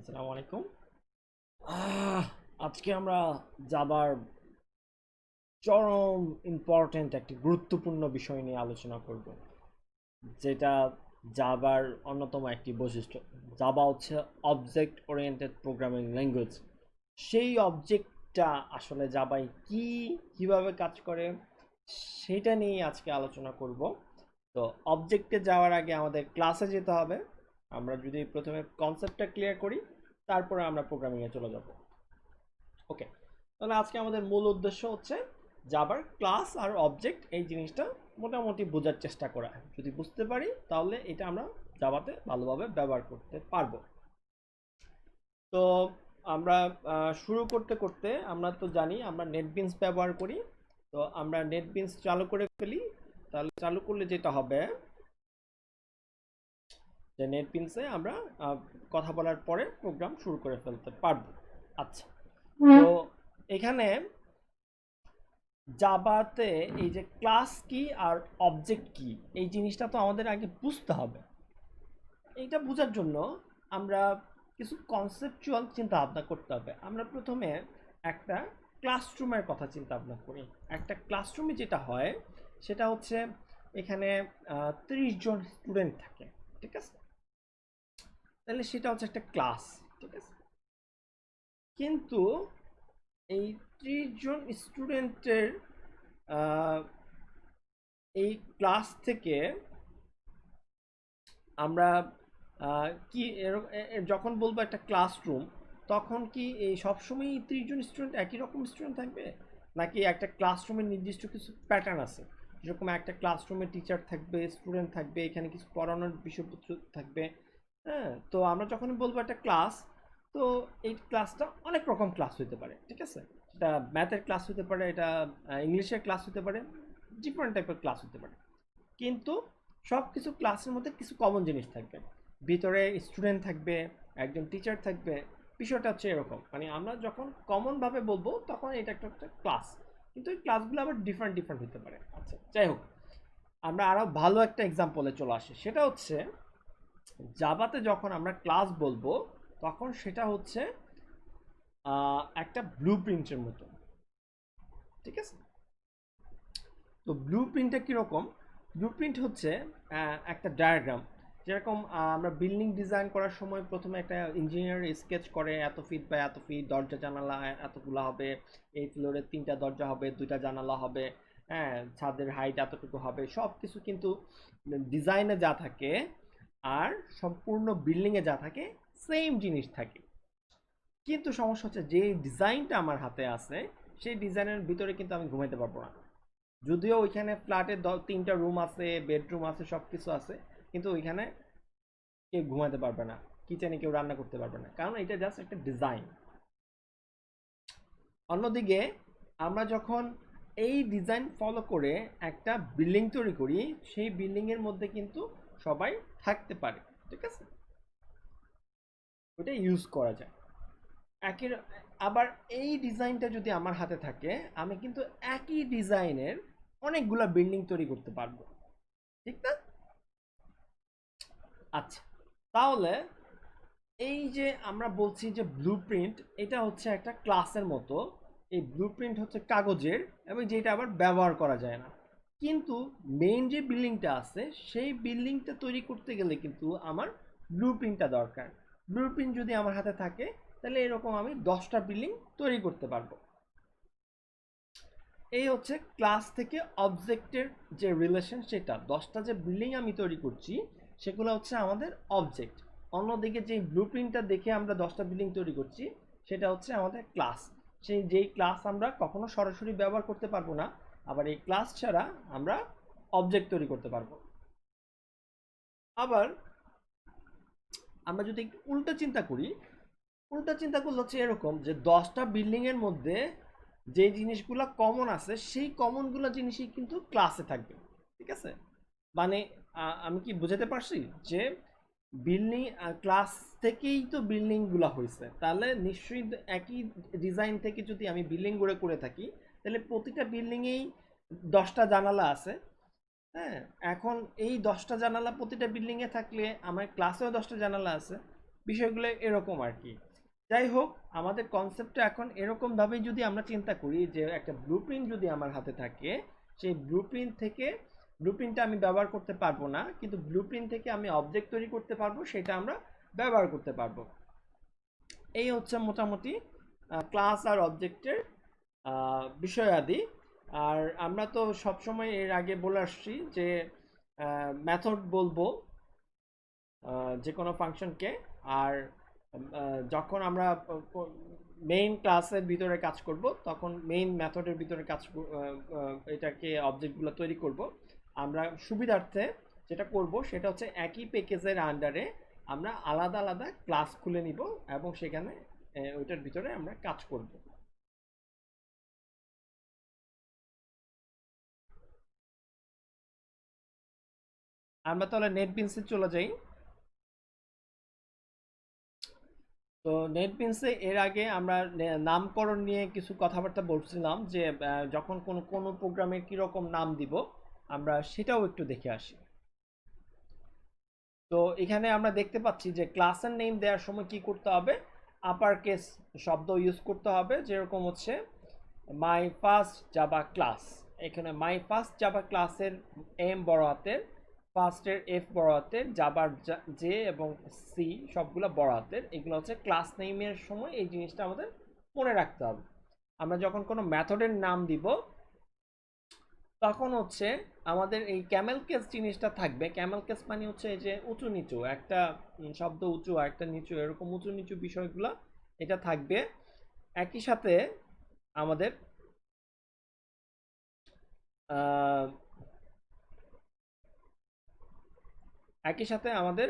আসসালামু আলাইকুম। আহ, আজকে আমরা জাভার চরম ইম্পর্ট্যান্ট একটি গুরুত্বপূর্ণ বিষয় নিয়ে আলোচনা করব, যেটা জাভার অন্যতম একটি বৈশিষ্ট্য। জাভা হচ্ছে অবজেক্ট ওরিয়েন্টেড প্রোগ্রামিং ল্যাঙ্গুয়েজ। সেই অবজেক্টটা আসলে জাভায় কিভাবে কাজ করে সেটা নিয়ে আজকে আলোচনা করব। তো অবজেক্টে যাওয়ার আগে আমাদের ক্লাসে যেতে হবে। আমরা যদি প্রথমে কনসেপ্টটা ক্লিয়ার করি, তারপরে আমরা প্রোগ্রামিংয়ে চলে যাব। ওকে, তাহলে আজকে আমাদের মূল উদ্দেশ্য হচ্ছে জাভার ক্লাস আর অবজেক্ট এই জিনিসটা মোটামুটি বোঝার চেষ্টা করা। যদি বুঝতে পারি তাহলে এটা আমরা জাভাতে ভালোভাবে ব্যবহার করতে পারবো। তো আমরা শুরু করতে করতে আমরা তো জানি আমরা নেটবিনস ব্যবহার করি। তো আমরা নেটবিনস চালু করে ফেলি। তাহলে চালু করলে যেটা হবে যে নেটবিনসে আমরা কথা বলার পরে প্রোগ্রাম শুরু করে ফেলতে পারবো। আচ্ছা, তো এখানে জাভাতে এই যে ক্লাস কি আর অবজেক্ট কি এই জিনিসটা তো আমাদের আগে বুঝতে হবে। এইটা বোঝার জন্য আমরা কিছু কনসেপচুয়াল চিন্তা ভাবনা করতে হবে। আমরা প্রথমে একটা ক্লাসরুমের কথা চিন্তা ভাবনা করি। একটা ক্লাসরুমে যেটা হয় সেটা হচ্ছে এখানে 30 জন স্টুডেন্ট থাকে, ঠিক আছে? তাহলে সেটা হচ্ছে একটা ক্লাস, ঠিক আছে? কিন্তু এই 30 জন স্টুডেন্টের এই ক্লাস থেকে আমরা কি যখন বলবো একটা ক্লাসরুম, তখন কি এই সবসময় 30 জন স্টুডেন্ট একই রকম স্টুডেন্ট থাকবে, নাকি একটা ক্লাসরুমের নির্দিষ্ট কিছু প্যাটার্ন আছে? যেরকম একটা ক্লাসরুমে টিচার থাকবে, স্টুডেন্ট থাকবে, এখানে কিছু পড়ানোর বিষয়পত্র থাকবে। হ্যাঁ, তো আমরা যখন বলবো একটা ক্লাস, তো এই ক্লাসটা অনেক রকম ক্লাস হতে পারে, ঠিক আছে? এটা ম্যাথের ক্লাস হতে পারে, এটা ইংলিশের ক্লাস হতে পারে, ডিফারেন্ট টাইপের ক্লাস হতে পারে। কিন্তু সব কিছু ক্লাসের মধ্যে কিছু কমন জিনিস থাকবে। ভিতরে স্টুডেন্ট থাকবে, একজন টিচার থাকবে। বিষয়টা হচ্ছে এরকম, মানে আমরা যখন কমনভাবে বলবো তখন এটা একটা একটা ক্লাস। কিন্তু এই ক্লাসগুলো আবার ডিফারেন্ট ডিফারেন্ট হতে পারে। আচ্ছা, যাই হোক, আমরা আরো ভালো একটা এক্সাম্পলে চলে আসি। সেটা হচ্ছে জাভাতে যখন আমরা ক্লাস বলবো, তখন সেটা হচ্ছে একটা ব্লু প্রিন্টের মতো, ঠিক আছে? তো ব্লু প্রিন্টটা কীরকম? ব্লু প্রিন্ট হচ্ছে একটা ডায়াগ্রাম। যেরকম আমরা বিল্ডিং ডিজাইন করার সময় প্রথমে একটা ইঞ্জিনিয়ার স্কেচ করে, এত ফিট বা এত ফিট, দরজা জানালা এতগুলো হবে, এই ফ্লোরে 3টা দরজা হবে, 2টা জানালা হবে, হ্যাঁ, ছাদের হাইট এতটুকু হবে। সব কিছু কিন্তু ডিজাইনে যা থাকে আর সম্পূর্ণ বিল্ডিংয়ে যা থাকে সেম জিনিস থাকে। কিন্তু সমস্যা হচ্ছে যে ডিজাইনটা আমার হাতে আছে, সেই ডিজাইনের ভিতরে কিন্তু আমি ঘুমাইতে পারবো না। যদিও ওইখানে ফ্ল্যাটে 3টা রুম আছে, বেডরুম আছে, সব কিছু আছে, কিন্তু ওইখানে কেউ ঘুমাতে পারবে না, কিচেনে কেউ রান্না করতে পারবে না, কারণ এটা জাস্ট একটা ডিজাইন। অন্যদিকে আমরা যখন এই ডিজাইন ফলো করে একটা বিল্ডিং তৈরি করি, সেই বিল্ডিংয়ের মধ্যে কিন্তু সবাই থাকতে পারে, ঠিক আছে? ওটা ইউজ করা যায়। একই আবার এই ডিজাইনটা যদি আমার হাতে থাকে, আমি কিন্তু একই ডিজাইনের অনেকগুলা বিল্ডিং তৈরি করতে পারবো, ঠিক না? আচ্ছা, তাহলে এই যে আমরা বলছি যে ব্লুপ্রিন্ট, এটা হচ্ছে একটা ক্লাসের মতো। এই ব্লুপ্রিন্ট হচ্ছে কাগজের, এবং যেটা আবার ব্যবহার করা যায় না। কিন্তু মেইন যে বিল্ডিংটা আছে, সেই বিল্ডিংটা তৈরি করতে গেলে কিন্তু আমার ব্লুপ্রিন্টটা দরকার। ব্লুপ্রিন্ট যদি আমার হাতে থাকে, তাহলে এরকম আমি 10টা বিল্ডিং তৈরি করতে পারবো। এই হচ্ছে ক্লাস থেকে অবজেক্টের যে রিলেশন, সেটা 10টা যে বিল্ডিং আমি তৈরি করছি সেগুলো হচ্ছে আমাদের অবজেক্ট। অন্যদিকে যে ব্লুপ্রিন্টটা দেখে আমরা 10টা বিল্ডিং তৈরি করছি, সেটা হচ্ছে আমাদের ক্লাস। যেই ক্লাস আমরা কখনো সরাসরি ব্যবহার করতে পারবো না, আবার এই ক্লাস ছাড়া আমরা অবজেক্ট তৈরি করতে পারবো। আবার আমরা যদি একটু উল্টো চিন্তা করি, উল্টা চিন্তা করলে হচ্ছে এরকম যে 10টা বিল্ডিং এর মধ্যে যে জিনিসগুলো কমন আছে, সেই কমনগুলো জিনিসই কিন্তু ক্লাসে থাকবে, ঠিক আছে? মানে আমি কি বুঝাতে পারছি যে বিল্ডিং ক্লাস থেকেই তো বিল্ডিং গুলা হয়েছে, তাহলে নিশ্চয়ই একই ডিজাইন থেকে যদি আমি বিল্ডিং গড়ে করে থাকি, তাহলে প্রতিটা বিল্ডিং এই 10টা জানালা আছে। হ্যাঁ, এখন এই 10টা জানালা প্রতিটা বিল্ডিং এ থাকলে আমার ক্লাসেও 10টা জানালা আছে। বিষয়গুলো এরকম আর কি। যাই হোক, আমাদের কনসেপ্টটা এখন এরকমভাবেই যদি আমরা চিন্তা করি যে একটা ব্লুপ্রিন্ট যদি আমার হাতে থাকে, সেই ব্লুপ্রিন্টটা আমি ব্যবহার করতে পারবো না, কিন্তু ব্লুপ্রিন্ট থেকে আমি অবজেক্ট তৈরি করতে পারবো, সেটা আমরা ব্যবহার করতে পারবো। এই হচ্ছে মোটামুটি ক্লাস আর অবজেক্টের বিষয়াদি। আর আমরা তো সবসময় এর আগে বলে আসছি যে মেথড বলবো যে কোনো ফাংশনকে। আর যখন আমরা মেইন ক্লাসের ভিতরে কাজ করব, তখন মেইন মেথডের ভিতরে এটাকে অবজেক্টগুলো তৈরি করব। আমরা সুবিধার্থে যেটা করব সেটা হচ্ছে একই প্যাকেজের আন্ডারে আমরা আলাদা আলাদা ক্লাস খুলে নিব এবং সেখানে ওইটার ভিতরে আমরা কাজ করব। আমরা তাহলে নেটবিনসে চলে যাই। তো নেটবিনসে এর আগে আমরা নামকরণ নিয়ে কিছু কথাবার্তা বলছিলাম যে যখন কোনো প্রোগ্রামের কীরকম নাম দিব আমরা সেটাও একটু দেখে আসি। তো এখানে আমরা দেখতে পাচ্ছি যে ক্লাসের নেম দেওয়ার সময় কি করতে হবে, আপার কেস শব্দ ইউজ করতে হবে। যেরকম হচ্ছে মাই ফার্স্ট জাভা ক্লাস, এখানে মাই ফার্স্ট জাভা ক্লাসের এম বড় হাতের, ফার্স্টের এফ বড় হাতের, জাবার জে এবং সি সবগুলো বড় হাতের। এগুলো হচ্ছে ক্লাস নেমের সময় এই জিনিসটা আমাদের মনে রাখতে হবে। আমরা যখন কোনো মেথডের নাম দিব তখন হচ্ছে আমাদের এই ক্যামেল কেস জিনিসটা থাকবে। ক্যামেল কেস মানে হচ্ছে এই যে উঁচু নিচু, একটা শব্দ উঁচু আর একটা নিচু, এরকম উঁচু নিচু বিষয়গুলো এটা থাকবে। একই সাথে আমাদের একই সাথে আমাদের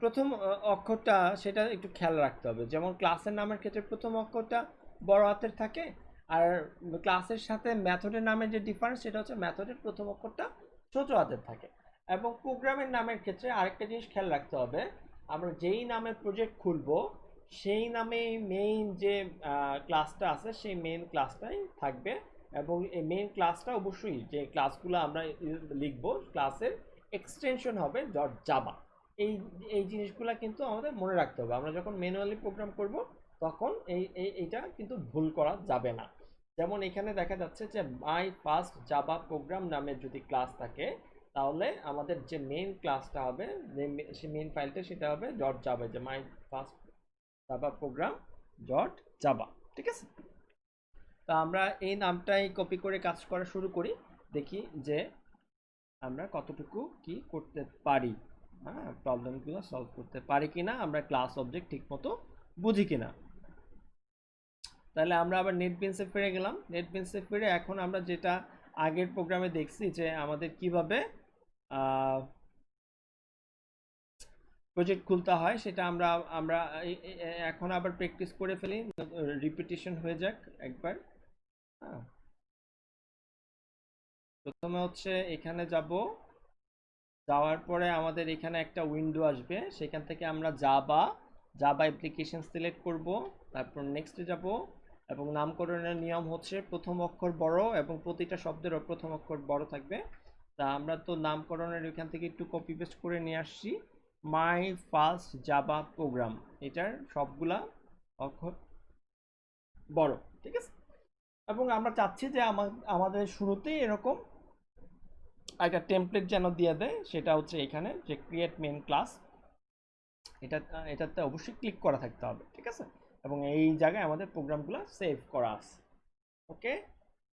প্রথম অক্ষরটা সেটা একটু খেয়াল রাখতে হবে। যেমন ক্লাসের নামের ক্ষেত্রে প্রথম অক্ষরটা বড় হাতের থাকে, আর ক্লাসের সাথে মেথডের নামের যে ডিফারেন্স সেটা হচ্ছে মেথডের প্রথম অক্ষরটা ছোট হাতের থাকে। এবং প্রোগ্রামের নামের ক্ষেত্রে আরেকটা জিনিস খেয়াল রাখতে হবে, আমরা যেই নামে প্রজেক্ট খুলবো সেই নামে মেইন যে ক্লাসটা আছে সেই মেইন ক্লাসটাই থাকবে। এবং এই মেইন ক্লাসটা অবশ্যই যে ক্লাসগুলো আমরা লিখবো ক্লাসের এক্সটেনশন হবে ডট জাভা। এই এই জিনিসগুলো কিন্তু আমাদের মনে রাখতে হবে। আমরা যখন ম্যানুয়ালি প্রোগ্রাম করব তখন এইটা কিন্তু ভুল করা যাবে না। যেমন এখানে দেখা যাচ্ছে যে মাই ফার্স্ট জাভা প্রোগ্রাম নামের যদি ক্লাস থাকে, তাহলে আমাদের যে মেইন ক্লাসটা হবে, সে মেইন ফাইলটা সেটা হবে ডট জাভা, যে my first Java program dot Java. ঠিক আছে, তা আমরা এই নামটাই কপি করে কাজ করা শুরু করি, দেখি যে আমরা কতটুকু কি করতে পারি, হ্যাঁ, প্রবলেমগুলো সলভ করতে পারি কিনা, আমরা ক্লাস অবজেক্ট ঠিক মতো বুঝি কিনা। তাহলে আমরা আবার নেটবিনসে ফিরে গেলাম। নেটবিনসে ফিরে এখন আমরা যেটা আগের প্রোগ্রামে দেখছি যে আমাদের কিভাবে প্রজেক্ট খুলতে হয়, সেটা আমরা আমরা এখন আবার প্র্যাকটিস করে ফেলি, রিপিটিশন হয়ে যাক একবার। হ্যাঁ, প্রথমে হচ্ছে এখানে যাব, যাওয়ার পরে আমাদের এখানে একটা উইন্ডো আসবে, সেখান থেকে আমরা জাভা অ্যাপ্লিকেশন সিলেক্ট করব, তারপর নেক্সটে যাব। এবং নামকরণের নিয়ম হচ্ছে প্রথম অক্ষর বড় এবং প্রতিটা শব্দের প্রথম অক্ষর বড় থাকবে। তা আমরা তো নামকরণের এখান থেকে একটু কপি পেস্ট করে নিয়ে আসছি, মাই ফার্স্ট জাভা প্রোগ্রাম, এটার সবগুলা অক্ষর বড়। ঠিক আছে, এবং আমরা চাচ্ছি যে আমাদের শুরুতেই এরকম একটা টেমপ্লেট যেন দিয়ে দেয়, সেটা হচ্ছে এখানে যে ক্রিয়েট মেইন ক্লাস, এটাতে অবশ্যই ক্লিক করা থাকতে হবে। ঠিক আছে, এবং এই জায়গায় আমাদের প্রোগ্রামগুলো সেভ করা আছে। ওকে,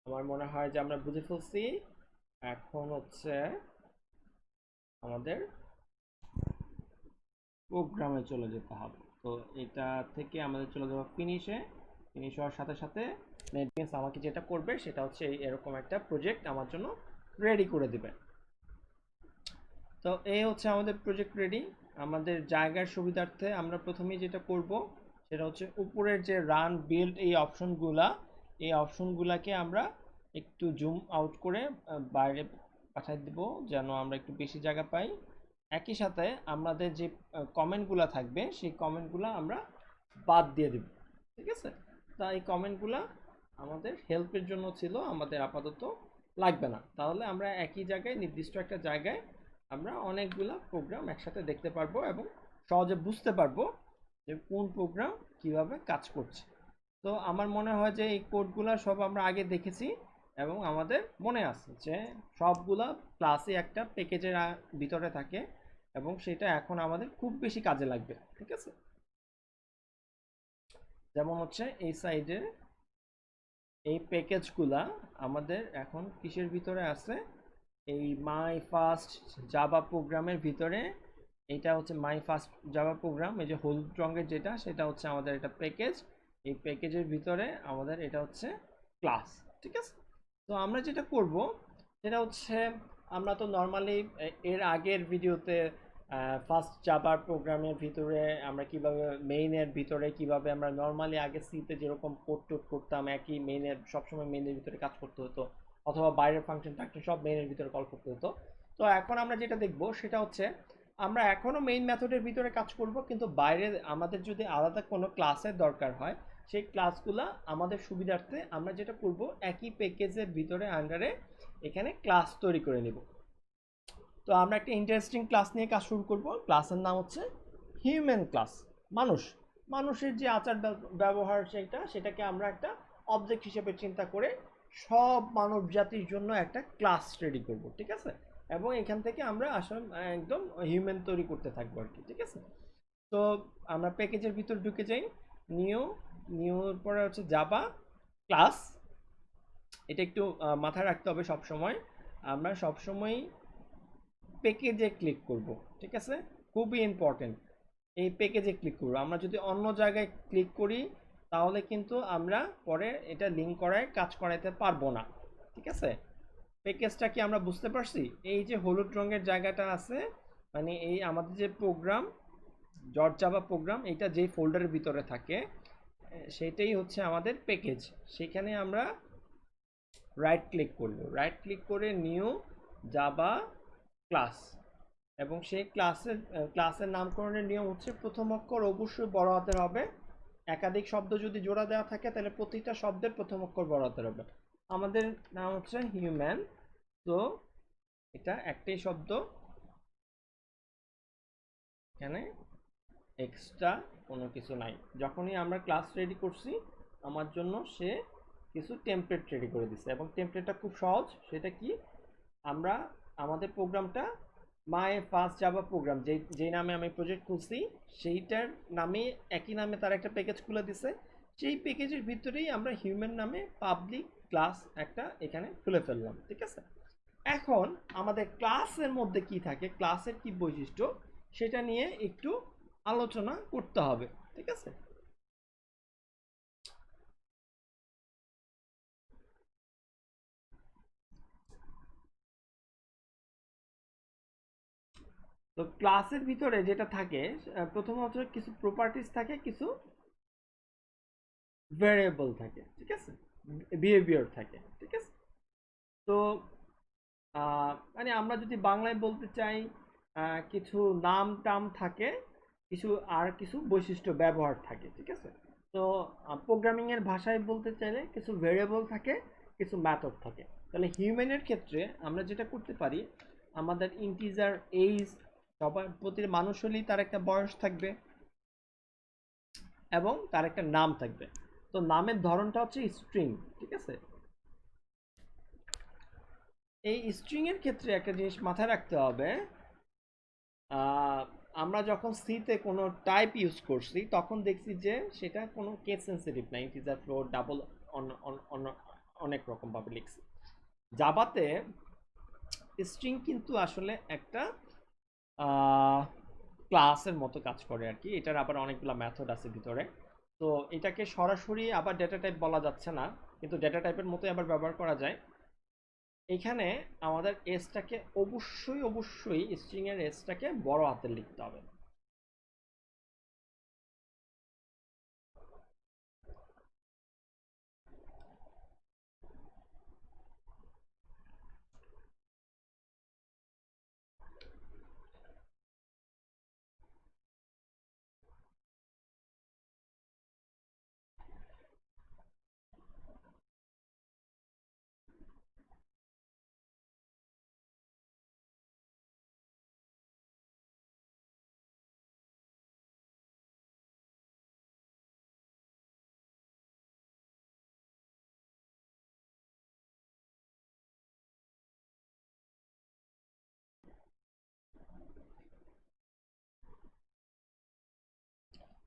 আমার মনে হয় যে আমরা বুঝে ফেলছি। এখন হচ্ছে আমাদের প্রোগ্রামে চলে যেতে হবে। তো এটা থেকে আমাদের চলে যাবো ফিনিশে। ফিনিশ হওয়ার সাথে সাথে নেটবিনস আমাকে যেটা করবে সেটা হচ্ছে এরকম একটা প্রজেক্ট আমার জন্য রেডি করে দিবে। তো এই হচ্ছে আমাদের প্রজেক্ট রেডি। আমাদের জায়গার সুবিধার্থে আমরা প্রথমেই যেটা করব সেটা হচ্ছে উপরের যে রান বিল্ড এই অপশনগুলাকে আমরা একটু জুম আউট করে বাইরে পাঠিয়ে দেব, যেন আমরা একটু বেশি জায়গা পাই। একই সাথে আমাদের যে কমেন্টগুলো থাকবে সেই কমেন্টগুলো আমরা বাদ দিয়ে দেব। ঠিক আছে, তা এই কমেন্টগুলো আমাদের হেল্পের জন্য ছিল, আমাদের আপাতত লাগবে না। তাহলে আমরা একই জায়গায় নির্দিষ্ট একটা জায়গায় আমরা অনেকগুলা প্রোগ্রাম একসাথে দেখতে পারবো এবং সহজে বুঝতে পারবো যে কোন প্রোগ্রাম কিভাবে কাজ করছে। তো আমার মনে হয় যে এই কোডগুলো সব আমরা আগে দেখেছি এবং আমাদের মনে আছে যে সবগুলা ক্লাসে একটা প্যাকেজের ভিতরে থাকে এবং সেটা এখন আমাদের খুব বেশি কাজে লাগবে। ঠিক আছে, যেমন হচ্ছে এই সাইডে এই প্যাকেজগুলা আমাদের এখন কিসের ভিতরে আছে, এই মাই ফার্স্ট জাভা প্রোগ্রামের ভিতরে। এটা হচ্ছে মাই ফার্স্ট জাভা প্রোগ্রাম, এই যে হলুদ রঙের যেটা সেটা হচ্ছে আমাদের এটা প্যাকেজ। এই প্যাকেজের ভিতরে আমাদের এটা হচ্ছে ক্লাস। ঠিক আছে, তো আমরা যেটা করব সেটা হচ্ছে আমরা তো নর্মালি এর আগের ভিডিওতে ফার্স্ট জাভার প্রোগ্রামের ভিতরে আমরা কিভাবে মেইনের ভিতরে কিভাবে আমরা নর্মালি আগে সিতে যেরকম কোড টোড করতাম, একই মেইনের সবসময় মেইনের ভিতরে কাজ করতে হতো, অথবা বাইরের ফাংশন টাংশন সব মেইনের ভিতরে কল করতে হতো। তো এখন আমরা যেটা দেখব সেটা হচ্ছে আমরা এখনো মেইন মেথডের ভিতরে কাজ করব, কিন্তু বাইরে আমাদের যদি আলাদা কোনো ক্লাসের দরকার হয় সেই ক্লাসগুলা আমাদের সুবিধার্থে আমরা যেটা করব একই প্যাকেজের ভিতরে আন্ডারে এখানে ক্লাস তৈরি করে নিব। তো আমরা একটা ইন্টারেস্টিং ক্লাস নিয়ে কাজ শুরু করব। ক্লাসের নাম হচ্ছে হিউম্যান ক্লাস। মানুষ, মানুষের যে আচার ব্যবহার সেটাকে আমরা একটা অবজেক্ট হিসেবে চিন্তা করে সব মানব জাতির জন্য একটা ক্লাস রেডি করব। ঠিক আছে, এবং এখান থেকে আমরা আসলে একদম হিউম্যান তৈরি করতে থাকবো আর কি। ঠিক আছে, তো আমরা প্যাকেজের ভিতর ঢুকে যাই। নিউ, নিউর পরে হচ্ছে জাভা ক্লাস। এটা একটু মাথায় রাখতে হবে সব সময়, আমরা সব সময় প্যাকেজে ক্লিক করব। ঠিক আছে, খুবই ইম্পর্টেন্ট, এই প্যাকেজে ক্লিক করব। আমরা যদি অন্য জায়গায় ক্লিক করি তাহলে কিন্তু আমরা পরে এটা লিঙ্ক করায় কাজ করাইতে পারবো না। ঠিক আছে, প্যাকেজটা কি আমরা বুঝতে পারছি? এই যে হলুদ রঙের জায়গাটা আছে, মানে এই আমাদের যে প্রোগ্রাম ডট জাভা প্রোগ্রাম, এটা যেই ফোল্ডারের ভিতরে থাকে সেটাই হচ্ছে আমাদের প্যাকেজ। সেখানে আমরা রাইট ক্লিক করব, রাইট ক্লিক করে নিউ জাভা ক্লাস, এবং সেই ক্লাসের নামকরণের নিয়ম হচ্ছে প্রথম অক্ষর অবশ্যই বড় হাতের হবে। একাধিক শব্দ যদি জোড়া দেওয়া থাকে তাহলে প্রতিটা শব্দের প্রথম অক্ষর বড় হাতের হবে। আমাদের নাম হচ্ছে হিউম্যান, তো এটা একটাই শব্দ, এখানে এক্সট্রা কোনো কিছু নাই। যখনই আমরা ক্লাস রেডি করছি আমার জন্য সে কিছু টেমপ্লেট রেডি করে দিচ্ছে, এবং টেমপ্লেটটা খুব সহজ। সেটা কি, আমরা আমাদের প্রোগ্রামটা মাই ফার্স্ট জাভা প্রোগ্রাম যেই নামে আমি প্রজেক্ট খুলছি সেইটার নামে একই নামে তার একটা প্যাকেজ খুলে দিছে। সেই প্যাকেজের ভিতরেই আমরা হিউম্যান নামে পাবলিক ক্লাস একটা এখানে খুলে ফেললাম। ঠিক আছে, এখন আমাদের ক্লাসের মধ্যে কি থাকে, ক্লাসের কি বৈশিষ্ট্য সেটা নিয়ে একটু আলোচনা করতে হবে। ঠিক আছে, তো ক্লাসের ভিতরে যেটা থাকে প্রথমত কিছু প্রপার্টিজ থাকে, কিছু ভ্যারিয়েবল থাকে। ঠিক আছে, বিহেভিয়ার থাকে। ঠিক আছে, তো মানে আমরা যদি বাংলায় বলতে চাই কিছু নাম টাম থাকে, কিছু আর কিছু বৈশিষ্ট্য ব্যবহার থাকে। ঠিক আছে, তো প্রোগ্রামিং এর ভাষায় বলতে চাইলে কিছু ভেরিয়েবল থাকে, কিছু মেথড থাকে। তাহলে হিউম্যানের ক্ষেত্রে আমরা যেটা করতে পারি, আমাদের ইন্টিজার এইজ, সবার প্রতি মানুষ হলেই তার একটা বয়স থাকবে এবং তার একটা নাম থাকবে। তো নামের ধরনটা হচ্ছে স্ট্রিং। ঠিক আছে, এই স্ট্রিং এর ক্ষেত্রে একটা জিনিস মাথায় রাখতে হবে, আহ, আমরা যখন সিতে কোনো টাইপ ইউজ করছি তখন দেখছি যে সেটা কোনো কেস সেন্সিটিভ না, ইন্টিজার ফ্লোট ডাবল অনেক রকম ভাবে লিখছি। জাভাতে স্ট্রিং কিন্তু আসলে একটা ক্লাসের মতো কাজ করে আর কি। এটার আবার অনেকগুলো মেথড আছে ভিতরে। তো এটাকে সরাসরি আবার ডেটা টাইপ বলা যাচ্ছে না, কিন্তু ডেটা টাইপের মতোই আবার ব্যবহার করা যায়। এখানে আমাদের এসটাকে অবশ্যই অবশ্যই স্ট্রিং এর এসটাকে বড় হাতের লিখতে হবে।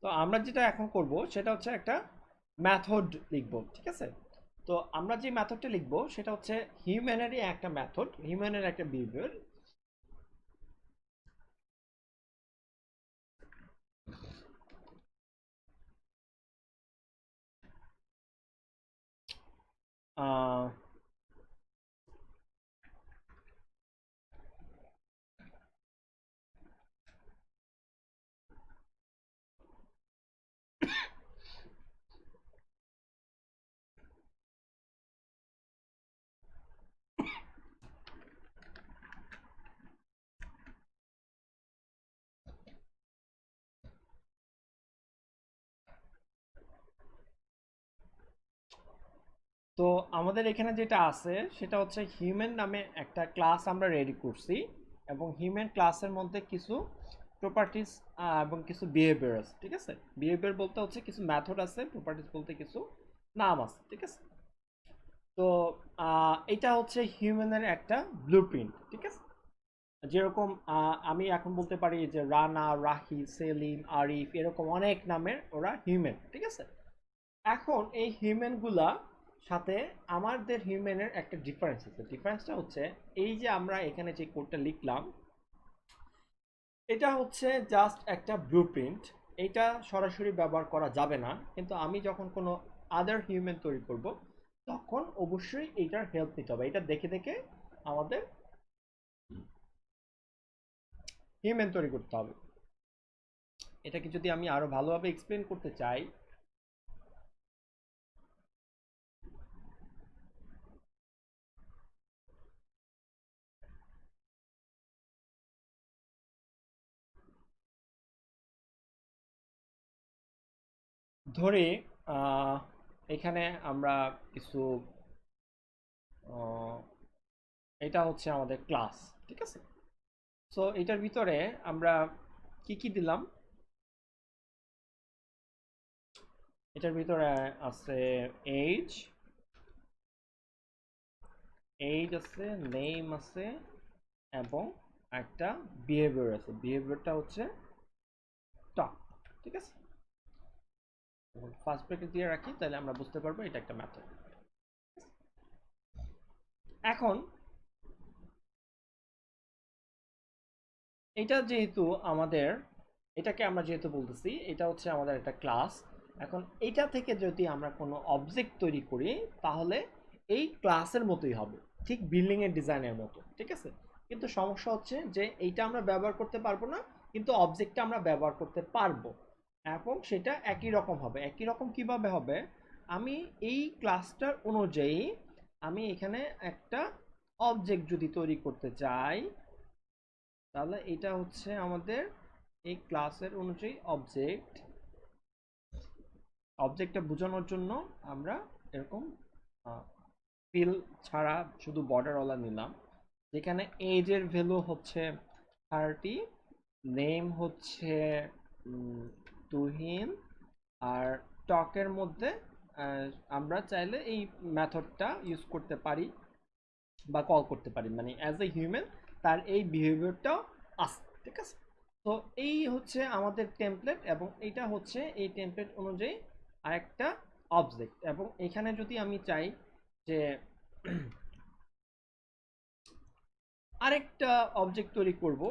তো আমরা যেটা এখন করব সেটা হচ্ছে একটা মেথড লিখব, ঠিক আছে? তো আমরা যে মেথডটা লিখব সেটা হচ্ছে হিউম্যানেরই একটা মেথড, হিউম্যানের একটা বিহেভিয়ার। তো আমাদের এখানে যেটা আছে সেটা হচ্ছে হিউম্যান নামে একটা ক্লাস আমরা রেডি করছি, এবং হিউম্যান ক্লাসের মধ্যে কিছু প্রপার্টিজ এবং কিছু বিহেভিয়ার আছে, ঠিক আছে? বিহেভিয়ার বলতে হচ্ছে কিছু মেথড আছে, প্রপার্টিজ বলতে কিছু নাম আছে, ঠিক আছে? তো এটা হচ্ছে হিউম্যানের একটা ব্লুপ্রিন্ট, ঠিক আছে? যেরকম আমি এখন বলতে পারি যে রানা, রাহি, সেলিম, আরিফ, এরকম অনেক নামের ওরা হিউম্যান, ঠিক আছে? এখন এই হিউম্যান গুলা সাথে আমাদের হিউম্যানের একটা ডিফারেন্স আছে। ডিফারেন্সটা হচ্ছে এই যে আমরা এখানে যে কোডটা লিখলাম, এটা হচ্ছে জাস্ট একটা ব্লুপ্রিন্ট। এটা সরাসরি ব্যবহার করা যাবে না, কিন্তু আমি যখন কোনো আদার হিউম্যান তৈরি করব তখন অবশ্যই এটার হেল্প নিতে হবে। এটা দেখে দেখে আমাদের হিউম্যান তৈরি করতে হবে। এটাকে যদি আমি আরো ভালোভাবে এক্সপ্লেন করতে চাই, ধরে আহ, এখানে আমরা কিছু আহ, এটা হচ্ছে আমাদের ক্লাস, ঠিক আছে? সো এটার ভিতরে আমরা কি কি দিলাম? এটার ভিতরে আছে এজ, আছে, নেম আছে, এবং একটা বিহেভিয়ার আছে। বিহেভিয়ারটা হচ্ছে টক, ঠিক আছে? ফার্স্ট ব্রেকেট দিয়ে রাখি, তাহলে আমরা বুঝতে পারবো এটা একটা মেথড। এখন এটা যেহেতু আমাদের, এটাকে আমরা যেহেতু বলতেছি এটা হচ্ছে আমাদের একটা ক্লাস, এখন এটা থেকে যদি আমরা কোনো অবজেক্ট তৈরি করি তাহলে এই ক্লাসের মতোই হবে, ঠিক বিল্ডিং এর ডিজাইনের মতো, ঠিক আছে? কিন্তু সমস্যা হচ্ছে যে এইটা আমরা ব্যবহার করতে পারবো না, কিন্তু অবজেক্টটা আমরা ব্যবহার করতে পারবো, এবং সেটা একই রকম হবে। একই রকম কিভাবে হবে? আমি এই ক্লাসটার অনুযায়ী আমি এখানে একটা অবজেক্ট যদি তৈরি করতে চাই, তাহলে এটা হচ্ছে আমাদের এই ক্লাসের অনুযায়ী অবজেক্ট। অবজেক্টটা বোঝানোর জন্য আমরা এরকম ফিল ছাড়া শুধু বর্ডারওয়ালা নিলাম, যেখানে এজের ভ্যালু হচ্ছে 30, নেম হচ্ছে তুহিন, আর টকের মধ্যে আমরা চাইলে এই মেথডটা ইউজ করতে পারি বা কল করতে পারি, মানে অ্যাজ এ হিউম্যান তার এই বিহেভিয়ারটাও আছে, ঠিক আছে? তো এই হচ্ছে আমাদের টেমপ্লেট, এবং এটা হচ্ছে এই টেমপ্লেট অনুযায়ী আরেকটা অবজেক্ট। এবং এখানে যদি আমি চাই যে আরেকটা অবজেক্ট তৈরি করব,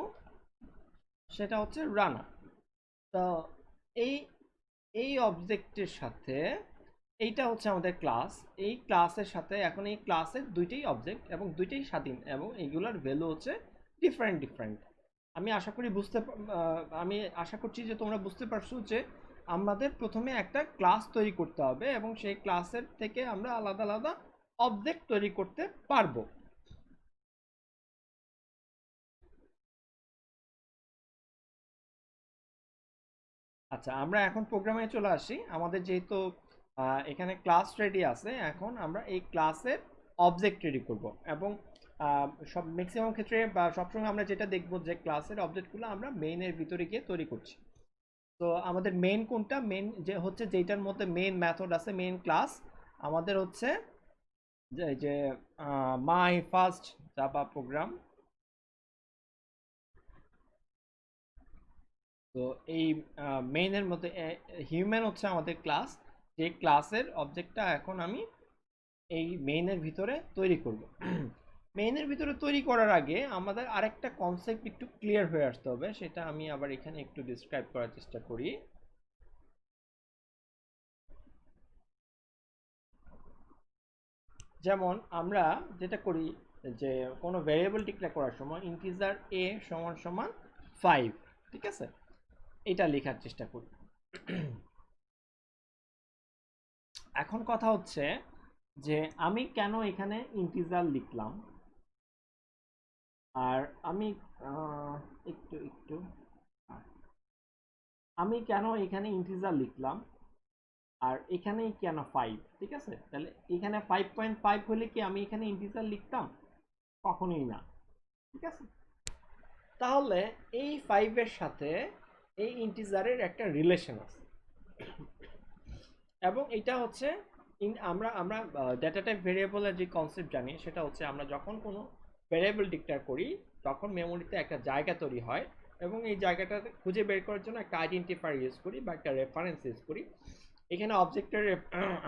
সেটা হচ্ছে রানা। তো এই এই অবজেক্টের সাথে এইটা হচ্ছে আমাদের ক্লাস, এই ক্লাসের সাথে এখন এই ক্লাসের দুইটাই অবজেক্ট এবং দুইটাই স্বাধীন, এবং এইগুলোর ভ্যালু হচ্ছে ডিফারেন্ট ডিফারেন্ট। আমি আশা করছি যে তোমরা বুঝতে পারছো যে আমাদের প্রথমে একটা ক্লাস তৈরি করতে হবে, এবং সেই ক্লাসের থেকে আমরা আলাদা আলাদা অবজেক্ট তৈরি করতে পারবো। আচ্ছা, আমরা এখন প্রোগ্রামে চলে আসি। আমাদের যেহেতু এখানে ক্লাস রেডি আছে, এখন আমরা এই ক্লাসের অবজেক্ট রেডি করব, এবং সব ম্যাক্সিমাম ক্ষেত্রে বা সবসময় আমরা যেটা দেখব যে ক্লাসের অবজেক্টগুলো আমরা মেইনের ভিতরে গিয়ে তৈরি করছি। তো আমাদের মেইন কোনটা? মেইন যে হচ্ছে যেটার মধ্যে মেইন মেথড আছে, মেইন ক্লাস আমাদের হচ্ছে যে মাই ফার্স্ট জাভা প্রোগ্রাম। তো এই মেইনের মধ্যে হিউম্যান হচ্ছে আমাদের ক্লাস, যে ক্লাসের অবজেক্টটা এখন আমি এই মেইনের ভিতরে তৈরি করব। মেইনের ভিতরে তৈরি করার আগে আমাদের আরেকটা কনসেপ্ট একটু ক্লিয়ার হয়ে আসতে হবে, সেটা আমি আবার এখানে একটু ডিসক্রাইব করার চেষ্টা করি। যেমন আমরা যেটা করি যে কোনো ভ্যারিয়েবল ডিক্লেয়ার করার সময় ইন্টিজার এ সমান সমান 5, ঠিক আছে, এটা লেখার চেষ্টা করি। এখন কথা হচ্ছে যে আমি কেন এখানে ইন্টিজার লিখলাম, আর আমি একটু একটু আমি কেন এখানে ইন্টিজার লিখলাম আর এখানেই কেন 5, ঠিক আছে? তাহলে এখানে 5.5 হলে কি আমি এখানে ইন্টিজার লিখতাম? কখনোই না, ঠিক আছে? তাহলে এই 5 এর সাথে এই ইন্টিজারের একটা রিলেশন আছে, এবং এটা হচ্ছে আমরা আমরা ডেটা টাইপ ভেরিয়েবলের যে কনসেপ্ট জানি সেটা হচ্ছে আমরা যখন কোনো ভেরিয়েবল ডিক্লেয়ার করি তখন মেমোরিতে একটা জায়গা তৈরি হয়, এবং এই জায়গাটা খুঁজে বের করার জন্য একটা আইডেন্টিফায়ার ইউজ করি বা একটা রেফারেন্স ইউজ করি। এখানে অবজেক্টের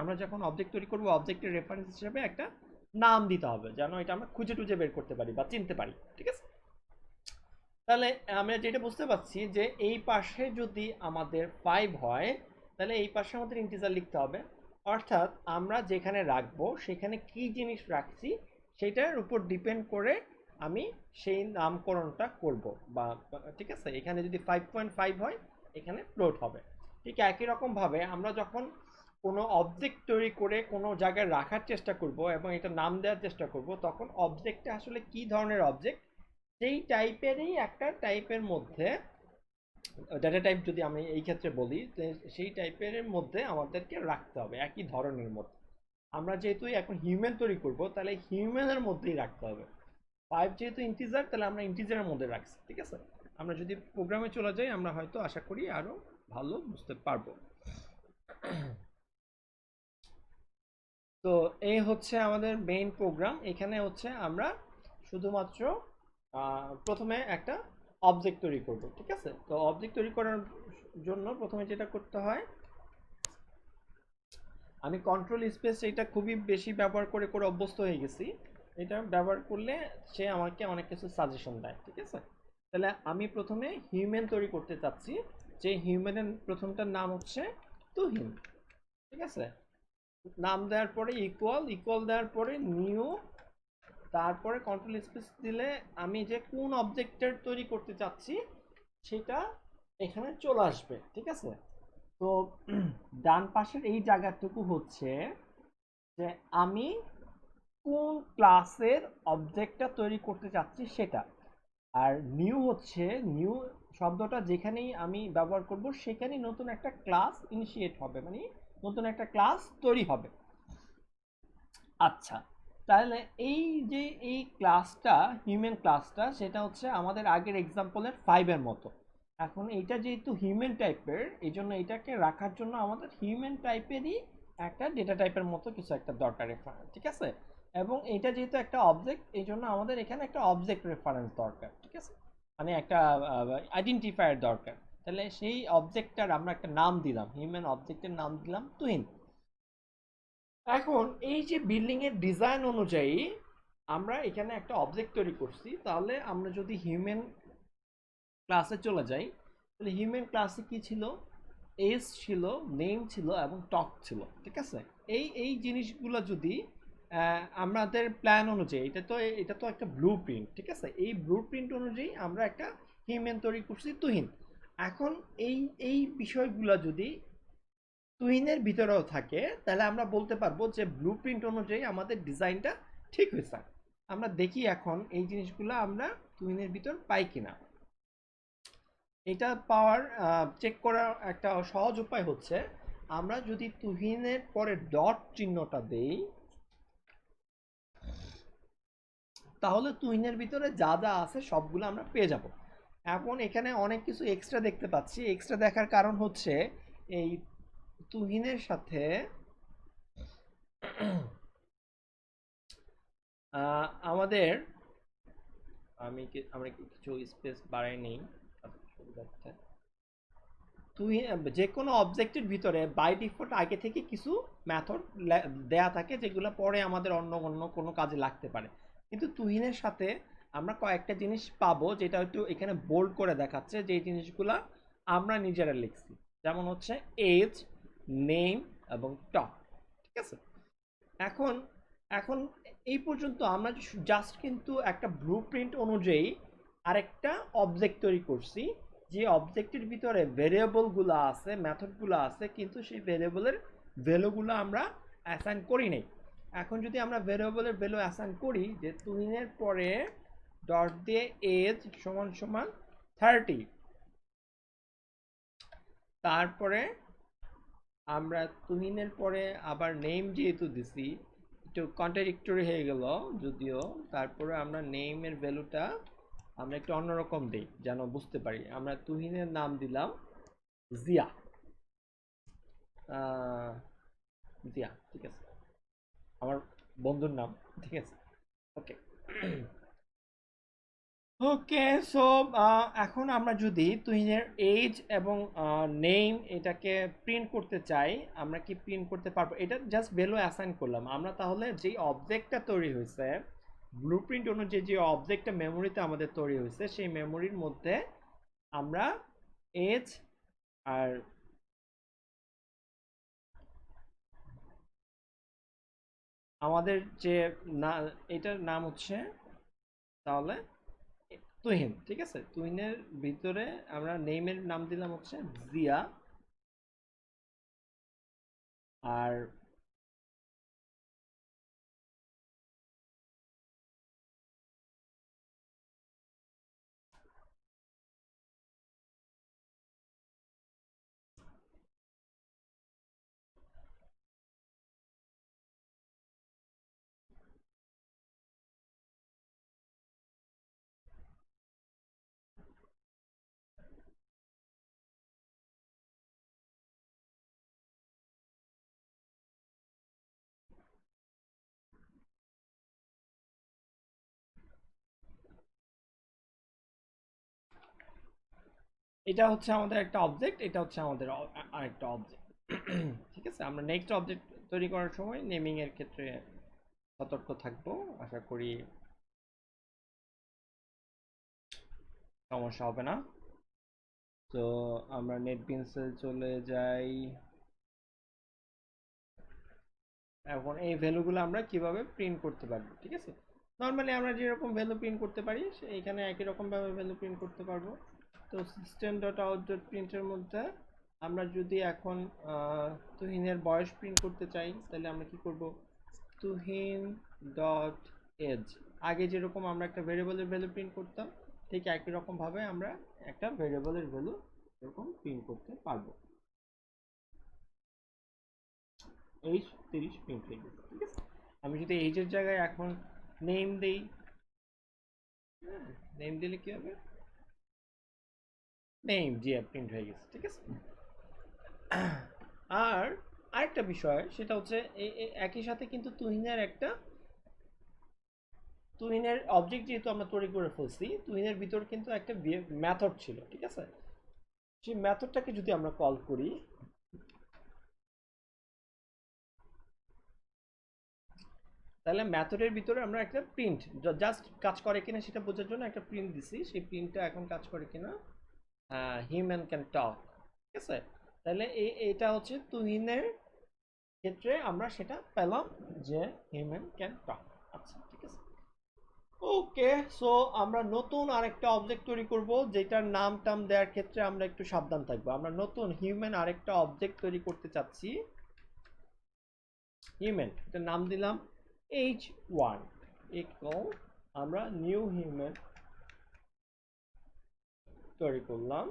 আমরা যখন অবজেক্ট তৈরি করবো অবজেক্টের রেফারেন্স হিসেবে একটা নাম দিতে হবে যেন এটা আমরা খুঁজে টুজে বের করতে পারি বা চিনতে পারি, ঠিক আছে? তাহলে আমরা যেটা বুঝতে পারছি যে এই পাশে যদি আমাদের 5 হয় তাহলে এই পাশে আমাদের ইন্টিজার লিখতে হবে, অর্থাৎ আমরা যেখানে রাখবো সেখানে কি জিনিস রাখছি সেটার উপর ডিপেন্ড করে আমি সেই নামকরণটা করব বা, ঠিক আছে, এখানে যদি 5.5 হয় এখানে ফ্লোট হবে। ঠিক একই রকম ভাবে আমরা যখন কোনো অবজেক্ট তৈরি করে কোনো জায়গায় রাখার চেষ্টা করব এবং এটা নাম দেওয়ার চেষ্টা করব তখন অবজেক্টটা আসলে কি ধরনের অবজেক্ট সেই টাইপেরই একটা টাইপের মধ্যে, ডেটা টাইপ যদি আমি এই ক্ষেত্রে বলি, সেই টাইপের মধ্যে আমাদেরকে রাখতে হবে একই ধরনের মধ্যে। আমরা যেহেতু এখন হিউম্যান তৈরি করব তাহলে হিউম্যানের মধ্যেই রাখতে হবে। 5 যেহেতু ইন্টিজার তাহলে আমরা ইন্টিজারের মধ্যে রাখছি, ঠিক আছে? আমরা যদি প্রোগ্রামে চলে যাই আমরা হয়তো আশা করি আরো ভালো বুঝতে পারবো। তো এই হচ্ছে আমাদের মেইন প্রোগ্রাম। এখানে হচ্ছে আমরা শুধুমাত্র প্রথমে একটা অবজেক্ট তৈরি করব, ঠিক আছে? তো অবজেক্ট তৈরি করার জন্য প্রথমে যেটা করতে হয়, আমি কন্ট্রোল স্পেস এটা খুবই বেশি ব্যবহার করে করে অভ্যস্ত হয়ে গেছি। এটা ব্যবহার করলে সে আমাকে অনেক কিছু সাজেশন দেয়, ঠিক আছে? তাহলে আমি প্রথমে হিউম্যান তৈরি করতে চাচ্ছি, যে হিউম্যানের প্রথমটার নাম হচ্ছে তুহিন, ঠিক আছে? নাম দেওয়ার পরে ইকুয়াল, ইকুয়াল দেওয়ার পরে নিউ, তারপরে কন্ট্রোল স্পেস দিলে আমি যে কোন অবজেক্টের তৈরি করতে চাচ্ছি সেটা এখানে চলে আসবে, ঠিক আছে? তো ডান পাশের এই জায়গাটুকু হচ্ছে যে আমি কোন ক্লাসের অবজেক্টটা তৈরি করতে চাচ্ছি সেটা, আর নিউ হচ্ছে নিউ শব্দটা যেখানেই আমি ব্যবহার করব সেখানেই নতুন একটা ক্লাস ইনিশিয়েট হবে, মানে নতুন একটা ক্লাস তৈরি হবে। আচ্ছা, তাহলে এই যে এই ক্লাসটা হিউম্যান ক্লাসটা সেটা হচ্ছে আমাদের আগের এক্সাম্পলের 5 এর মতো। এখন এটা যেহেতু হিউম্যান টাইপের এই জন্য এটাকে রাখার জন্য আমাদের হিউম্যান টাইপেরই একটা ডেটা টাইপের মতো কিছু একটা দরকার রেফারেন্স, ঠিক আছে? এবং এটা যেহেতু একটা অবজেক্ট এই জন্য আমাদের এখানে একটা অবজেক্ট রেফারেন্স দরকার, ঠিক আছে, মানে একটা আইডেন্টিফায়ার দরকার। তাহলে সেই অবজেক্টটার আমরা একটা নাম দিলাম, হিউম্যান অবজেক্টের নাম দিলাম তুহিন। এখন এই যে বিল্ডিং এর ডিজাইন অনুযায়ী আমরা এখানে একটা অবজেক্ট তৈরি করছি, তাহলে আমরা যদি হিউম্যান ক্লাসে চলে যাই তাহলে হিউম্যান ক্লাসে কি ছিল? এজ ছিল, নেম ছিল এবং টক ছিল, ঠিক আছে? এই এই জিনিসগুলো যদি আমাদের প্ল্যান অনুযায়ী, এটা তো একটা ব্লু প্রিন্ট, ঠিক আছে? এই ব্লু প্রিন্ট অনুযায়ী আমরা একটা হিউম্যান তৈরি করছি তুহিন। এখন এই এই বিষয়গুলো যদি টুইনের ভিতরেও থাকে তাহলে আমরা বলতে পারবো যে ব্লু প্রিন্ট অনুযায়ী আমাদের ডিজাইনটা ঠিক হয়েছে। আমরা দেখি এখন এই জিনিসগুলো আমরা টুইনের ভিতর পাই কিনা। এটা পাওয়ার চেক করার একটা সহজ উপায় হচ্ছে আমরা যদি তুহিনের পরে ডট চিহ্নটা দেই তাহলে তুহিনের ভিতরে যা যা আছে সবগুলো আমরা পেয়ে যাব। এখন এখানে অনেক কিছু এক্সট্রা দেখতে পাচ্ছি, এক্সট্রা দেখার কারণ হচ্ছে এই তুহিনের সাথে আমাদের আমরা কিছু স্পেস বাড়াই নেই সুবিধার্থে। তুই যে কোনো অবজেক্টের ভিতরে বাই ডিফল্ট আগে থেকে কিছু মেথড দেয়া থাকে যেগুলো পরে আমাদের অন্য অন্য কোনো কাজে লাগতে পারে, কিন্তু তুহিনের সাথে আমরা কয়েকটা জিনিস পাবো যেটা একটু এখানে বোল্ড করে দেখাচ্ছে, যে জিনিসগুলা আমরা নিজেরা লিখছি। যেমন হচ্ছে এজ, নেম এবং টপ। ঠিক আছে, এখন এখন এই পর্যন্ত আমরা জাস্ট কিন্তু একটা ব্লু প্রিন্ট অনুযায়ী আরেকটা অবজেক্ট তৈরি করছি, যে অবজেক্টের ভিতরে ভেরিয়েবলগুলো আছে, মেথডগুলো আছে, কিন্তু সেই ভেরিয়েবলের ভ্যালুগুলো আমরা অ্যাসাইন করি নাই। এখন যদি আমরা ভেরিয়েবলের ভ্যালু অ্যাসাইন করি, যে তুহিনের পরে ডট দিয়ে এজ সমান সমান 30, তারপরে আমরা তুহিনের পরে আবার নেম যেহেতু দিছি, একটু কন্ট্রাডিক্টরি হয়ে গেল যদিও, তারপরে আমরা নেমের ভ্যালুটা আমরা একটু অন্যরকম দিই যেন বুঝতে পারি। আমরা তুহিনের নাম দিলাম জিয়া। জিয়া, ঠিক আছে, আমার বন্ধুর নাম। ঠিক আছে, ওকে। ওকে, সো এখন আমরা যদি তুহিনের এজ এবং নেম এটাকে প্রিন্ট করতে চাই, আমরা কি প্রিন্ট করতে পারবো? এটা জাস্ট ভ্যালু অ্যাসাইন করলাম আমরা। তাহলে যেই অবজেক্টটা তৈরি হয়েছে ব্লুপ্রিন্ট অনুযায়ী, যে অবজেক্টটা মেমোরিতে আমাদের তৈরি হয়েছে, সেই মেমোরির মধ্যে আমরা এজ আর আমাদের যে না, এটার নাম হচ্ছে তাহলে তুহিন। ঠিক আছে, তুহিনের ভিতরে আমরা নেমের নাম দিলাম হচ্ছে জিয়া, আর এটা হচ্ছে আমাদের একটা অবজেক্ট, এটা হচ্ছে আমাদের আরেকটা অবজেক্ট। ঠিক আছে, আমরা নেক্সট অবজেক্ট তৈরি করার সময় নেমিং এর ক্ষেত্রে সতর্ক থাকবো। আশা করি সমস্যা হবে না। তো আমরা নেটবিনসে চলে যাই। এখন এই ভ্যালুগুলো আমরা কিভাবে প্রিন্ট করতে পারবো? ঠিক আছে, নর্মালি আমরা যেরকম ভ্যালু প্রিন্ট করতে পারি এইখানে একই রকম ভাবে ভ্যালু প্রিন্ট করতে পারবো। তো সিস্টেম ডট আউট ডট প্রিন্টের মধ্যে আমরা যদি এখন তুহিনের বয়স প্রিন্ট করতে চাই, তাহলে আমরা কি করব? তুহিন ডট এজ, আগে যেরকম আমরা একটা ভেরিয়েবলের ভ্যালু প্রিন্ট করতাম, ঠিক একই রকম ভাবে আমরা একটা ভেরিয়েবলের ভ্যালু এরকম প্রিন্ট করতে পারবো। এইচ 30 প্রিন্ট হয়ে গেছে। ঠিক আছে, আমি যদি এইচের জায়গায় এখন নেম দেই, নেম দিলে কি হবে? নেম জি প্রিন্ট হয়ে গেছে। ঠিক আছে, আর আরেকটা বিষয় সেটা হচ্ছে একই সাথে কিন্তু তুহিনের অবজেক্ট যেহেতু আমরা তৈরি করে ফেলছি, তুহিনের ভিতর কিন্তু একটা মেথড ছিল। ঠিক আছে, সেই মেথডটাকে যদি আমরা কল করি, তাহলে মেথডের ভিতরে আমরা একটা প্রিন্ট জাস্ট কাজ করে কিনা সেটা বোঝার জন্য একটা প্রিন্ট দিছি। সেই প্রিন্টটা এখন কাজ করে কিনা, হিউম্যান ক্যান টক। ঠিক আছে, তাহলে এটা হচ্ছে তুহিনের ক্ষেত্রে আমরা সেটা পেলাম, যে হিউম্যান ক্যান টক। আচ্ছা, ঠিক আছে, ওকে। সো আমরা নতুন আরেকটা অবজেক্ট তৈরি করব, যেটার নাম টাম দেওয়ার ক্ষেত্রে আমরা একটু সাবধান থাকবো। আমরা নতুন হিউম্যান আরেকটা অবজেক্ট তৈরি করতে চাচ্ছি। হিউম্যান, এটার নাম দিলাম h1 ইকুয়াল, আমরা নিউ হিউম্যান তৈরি করলাম।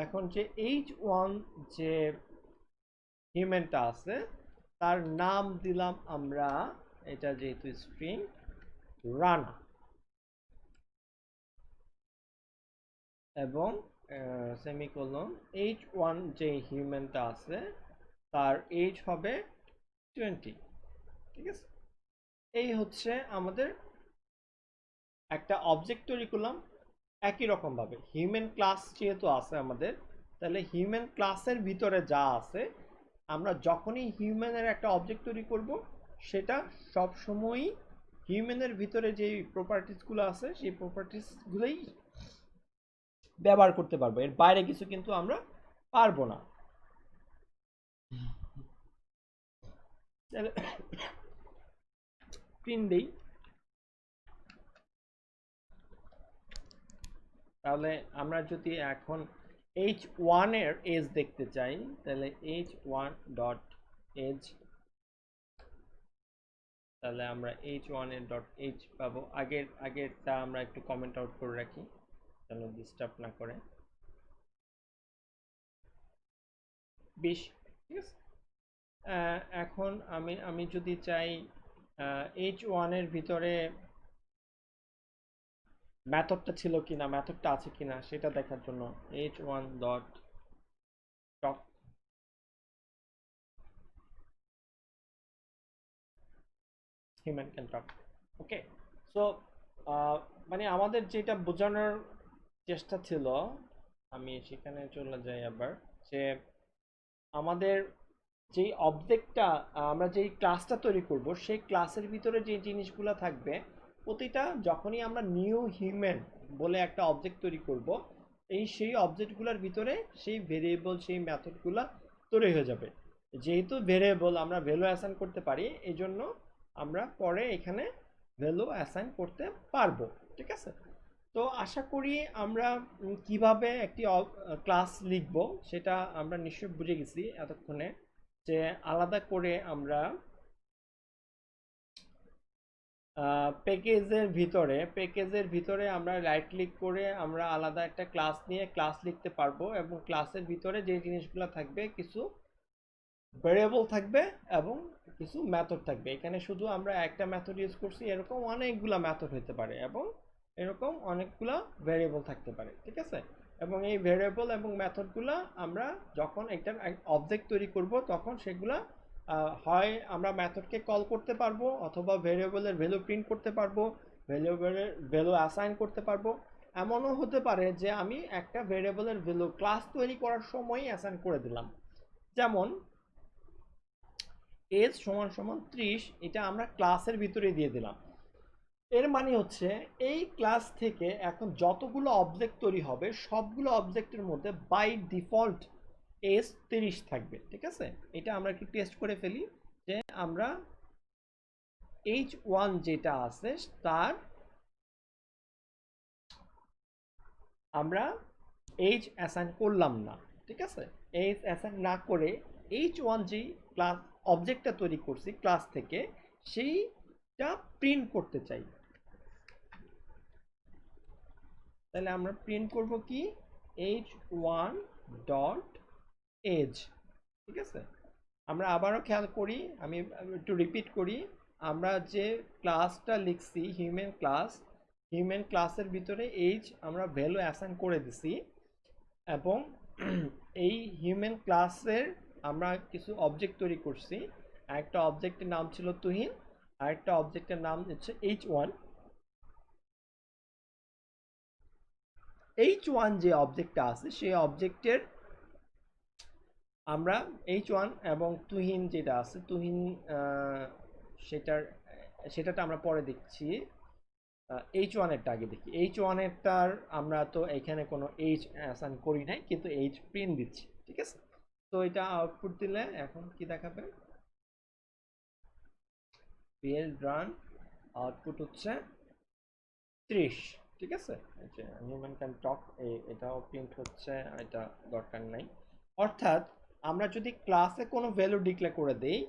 এখন যে h1 যে হিউম্যানটা আছে, তার নাম দিলাম আমরা, এটা যেহেতু স্ট্রিং, রানা। এবং সেমিকোলন, h1 যে হিউম্যানটা আছে তার এজ হবে 20। ঠিক আছে, এই হচ্ছে আমাদের একটা অবজেক্ট তৈরি করলাম। একই রকম ভাবে হিউম্যান ক্লাস যেহেতু আছে আমাদের, তাহলে হিউম্যান ক্লাসের ভিতরে যা আছে, আমরা যখনই হিউম্যানের একটা অবজেক্ট তৈরি করব, সেটা সবসময়ই হিউম্যানের ভিতরে যেই প্রপার্টিসগুলো আছে সেই প্রপার্টিসগুলোই ব্যবহার করতে পারবো, এর বাইরে কিছু কিন্তু আমরা পারবো না। প্রিন্ট দিই, তাহলে আমরা যদি এখন h1 এর এজ দেখতে চাই, তাহলে h1 ডট এজ, তাহলে আমরা h1 এর ডট এজ পাবো। আগেরটা আমরা একটু কমেন্ট আউট করে রাখি যেন ডিস্টার্ব না করে। 20, ঠিক আছে। এখন আমি যদি চাই h1 এর ভিতরে মেথডটা ছিল কিনা, মেথডটা আছে কিনা সেটা দেখার জন্য h1 dot top human can talk. Okay, so মানে আমাদের যেটা বোঝানোর চেষ্টা ছিল, আমি সেখানে চলে যাই আবার, যে আমাদের যেই অবজেক্টটা, আমরা যেই ক্লাসটা তৈরি করব সেই ক্লাসের ভিতরে যে জিনিসগুলো থাকবে, প্রতিটা যখনই আমরা নিউ হিউম্যান বলে একটা অবজেক্ট তৈরি করব, সেই অবজেক্টগুলোর ভিতরে সেই ভেরিয়েবল সেই মেথডগুলো তৈরি হয়ে যাবে। যেহেতু ভেরিয়েবল আমরা ভ্যালু অ্যাসাইন করতে পারি, এই জন্য আমরা পরে এখানে ভ্যালু অ্যাসাইন করতে পারবো, ঠিক আছে। তো আশা করি আমরা কিভাবে একটি ক্লাস লিখব সেটা আমরা নিশ্চয়ই বুঝে গেছি এতক্ষণে, যে আলাদা করে আমরা প্যাকেজের ভিতরে আমরা রাইট ক্লিক করে আমরা আলাদা একটা ক্লাস নিয়ে ক্লাস লিখতে পারবো, এবং ক্লাসের ভিতরে যে জিনিসগুলো থাকবে, কিছু ভেরিয়েবল থাকবে এবং কিছু মেথড থাকবে। এখানে শুধু আমরা একটা মেথড ইউজ করছি, এরকম অনেকগুলা মেথড হতে পারে এবং এরকম অনেকগুলা ভেরিয়েবল থাকতে পারে, ঠিক আছে। এবং এই ভেরিয়েবল এবং মেথডগুলা আমরা যখন একটা অবজেক্ট তৈরি করব, তখন সেগুলা হয় আমরা মেথডকে কল করতে পারবো, অথবা ভেরিয়েবলের ভ্যালু প্রিন্ট করতে পারবো, ভেরিয়েবলের ভ্যালু অ্যাসাইন করতে পারবো। এমনও হতে পারে যে আমি একটা ভেরিয়েবলের ভ্যালু ক্লাস তৈরি করার সময়ই অ্যাসাইন করে দিলাম। যেমন এজ সমান সমান 30, এটা আমরা ক্লাসের ভিতরে দিয়ে দিলাম। এর মানে হচ্ছে এই ক্লাস থেকে এখন যতগুলো অবজেক্ট তৈরি হবে, সবগুলো অবজেক্টের মধ্যে বাই ডিফল্ট এজ 30 থাকবে, ঠিক আছে। এটা আমরা একটু টেস্ট করে ফেলি, যে আমরা h1 যেটা আছে তার আমরা এজ অ্যাসাইন করলাম না, ঠিক আছে। এজ অ্যাসাইন না করে h1 যে ক্লাস অবজেক্টটা তৈরি করছি ক্লাস থেকে, সেইটা প্রিন্ট করতে চাই। তাহলে আমরা প্রিন্ট করব কি, h1 ডট এজ, ঠিক আছে। আমরা আবারও খেয়াল করি, আমি একটু রিপিট করি, আমরা যে ক্লাসটা লিখছি হিউম্যান ক্লাসের ভিতরে এজ আমরা ভ্যালু অ্যাসাইন করে দিছি, এবং এই হিউম্যান ক্লাসের আমরা কিছু অবজেক্ট তৈরি করছি। একটা অবজেক্টের নাম ছিল তুহিন, আর একটা অবজেক্টের নাম হচ্ছে h1। h1 যে অবজেক্টটা আছে সেই অবজেক্টের আমরা h1 এবং তুহিন যেটা আছে তুহিন, সেটাটা আমরা পরে দেখছি। h1 এরটা আগে দেখি। h1 এরটার আমরা তো এখানে কোনো h অ্যাসাইন করি নাই, কিন্তু h প্রিন্ট দিচ্ছি, ঠিক আছে। তো এটা আউটপুট দিলে এখন কি দেখাবে, build run, আউটপুট হচ্ছে 30, ঠিক আছে। হিউম্যান ক্যান টক, এটাও প্রিন্ট হচ্ছে, এটা দরকার নাই। অর্থাৎ আমরা যদি ক্লাসে কোনো ভ্যালু ডিক্লেয়ার করে দেই,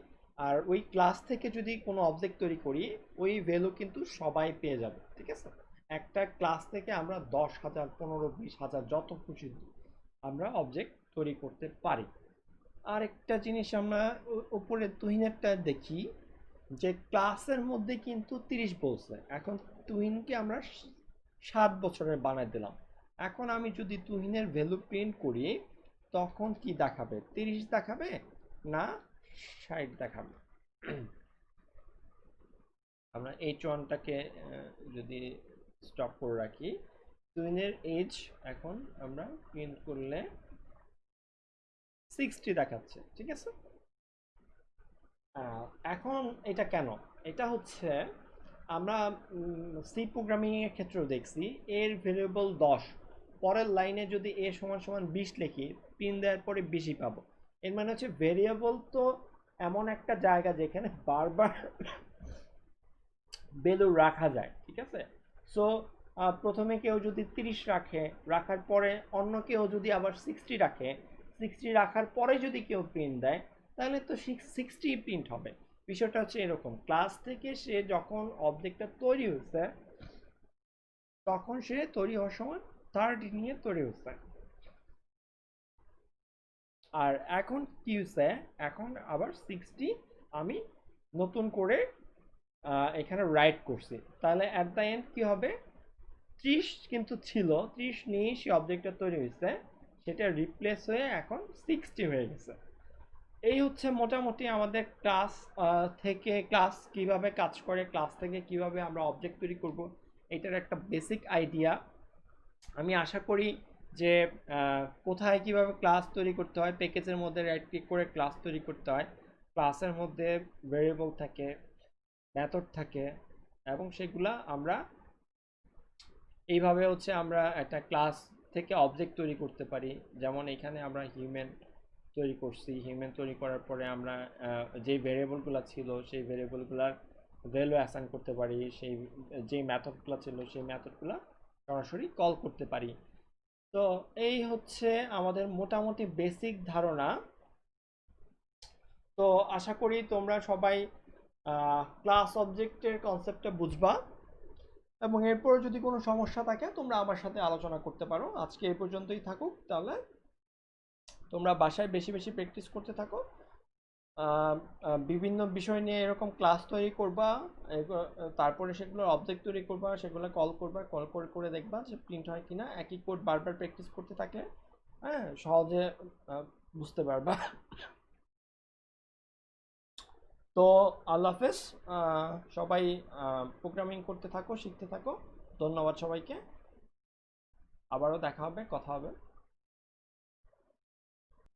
আর ওই ক্লাস থেকে যদি কোনো অবজেক্ট তৈরি করি, ওই ভ্যালু কিন্তু সবাই পেয়ে যাবে, ঠিক আছে। একটা ক্লাস থেকে আমরা 10,000, 15, 20,000 যত খুশি আমরা অবজেক্ট তৈরি করতে পারি। আর একটা জিনিস আমরা উপরে তুহিনেরটা দেখি, যে ক্লাসের মধ্যে কিন্তু 30 বলছে, এখন তুহিনকে আমরা 7 বছরের বানাই দিলাম। এখন আমি যদি তুহিনের ভ্যালু প্রিন্ট করি, তখন কি দেখাবে, 30 দেখাবে না 60 দেখাবে? আমরা h1টাকে যদি স্টপ করে রাখি, তুহিনের এজ এখন আমরা প্রিন্ট করলে 60 দেখাচ্ছে, ঠিক আছে। এখন এটা কেন? এটা হচ্ছে আমরা সি প্রোগ্রামিং এর ক্ষেত্রেও দেখছি এর ভেরিয়েবল 10, পরের লাইনে যদি এ সমান সমান 20 লিখি, প্রিন্ট দেওয়ার পরে 20ই পাবো। এর মানে হচ্ছে ভেরিয়েবল তো এমন একটা জায়গা যেখানে বারবার ভ্যালু রাখা যায়, ঠিক আছে। সো প্রথমে কেউ যদি 30 রাখে, রাখার পরে অন্য কেউ যদি আবার 60 রাখে, 60 রাখার পরে যদি কেউ প্রিন্ট দেয়, তাহলে তো 60 প্রিন্ট হবে। বিষয়টা হচ্ছে এরকম, ক্লাস থেকে সে যখন অবজেক্টটা তৈরি হয়েছে তখন সে তৈরি হওয়ার সময় 30 নিয়ে তৈরি হয়েছে। আর এখন কি হয়েছে, এখন আবার 60 আমি নতুন করে এখানে রাইট করছি, তাহলে অ্যাট দ্য এন্ড কি হবে, 30 কিন্তু ছিল, 30 নিয়ে সে অবজেক্টটা তৈরি হয়েছে, সেটা রিপ্লেস হয়ে এখন 60 হয়ে গেছে। এই হচ্ছে মোটামুটি আমাদের ক্লাস থেকে, ক্লাস কিভাবে কাজ করে, ক্লাস থেকে কিভাবে আমরা অবজেক্ট তৈরি করব, এটার একটা বেসিক আইডিয়া। আমি আশা করি যে কোথায় কিভাবে ক্লাস তৈরি করতে হয়, প্যাকেজের মধ্যে রাইট ক্লিক করে ক্লাস তৈরি করতে হয়, ক্লাসের মধ্যে ভেরিয়েবল থাকে, মেথড থাকে, এবং সেগুলা আমরা এইভাবে হচ্ছে আমরা একটা ক্লাস থেকে অবজেক্ট তৈরি করতে পারি। যেমন এখানে আমরা হিউম্যান তৈরি করছি, হিউম্যান তৈরি করার পরে আমরা যে ভেরিয়েবলগুলো ছিল সেই ভেরিয়েবলগুলোর ভ্যালু অ্যাসাইন করতে পারি, সেই যে মেথডগুলো ছিল সেই মেথডগুলো সরাসরি কল করতে পারি। তো এই হচ্ছে আমাদের মোটামুটি বেসিক ধারণা। তো আশা করি তোমরা সবাই ক্লাস অবজেক্টের কনসেপ্টটা বুঝবা, এবং এরপরে যদি কোনো সমস্যা থাকে তোমরা আমার সাথে আলোচনা করতে পারো। আজকে এই পর্যন্তই থাকুক, তাহলে তোমরা বাসায় বেশি বেশি প্র্যাকটিস করতে থাকো। বিভিন্ন বিষয় নিয়ে এরকম ক্লাস তৈরি করবা, তারপরে সেগুলোর অবজেক্ট তৈরি করবা, সেগুলো কল করবা, কল করে করে দেখবা যে প্রিন্ট হয় কিনা। একই কোড বারবার প্র্যাকটিস করতে থাকলে হ্যাঁ সহজে বুঝতে পারবা। তো আল্লাহ হাফেজ, সবাই প্রোগ্রামিং করতে থাকো, শিখতে থাকো। ধন্যবাদ সবাইকে, আবারও দেখা হবে, কথা হবে।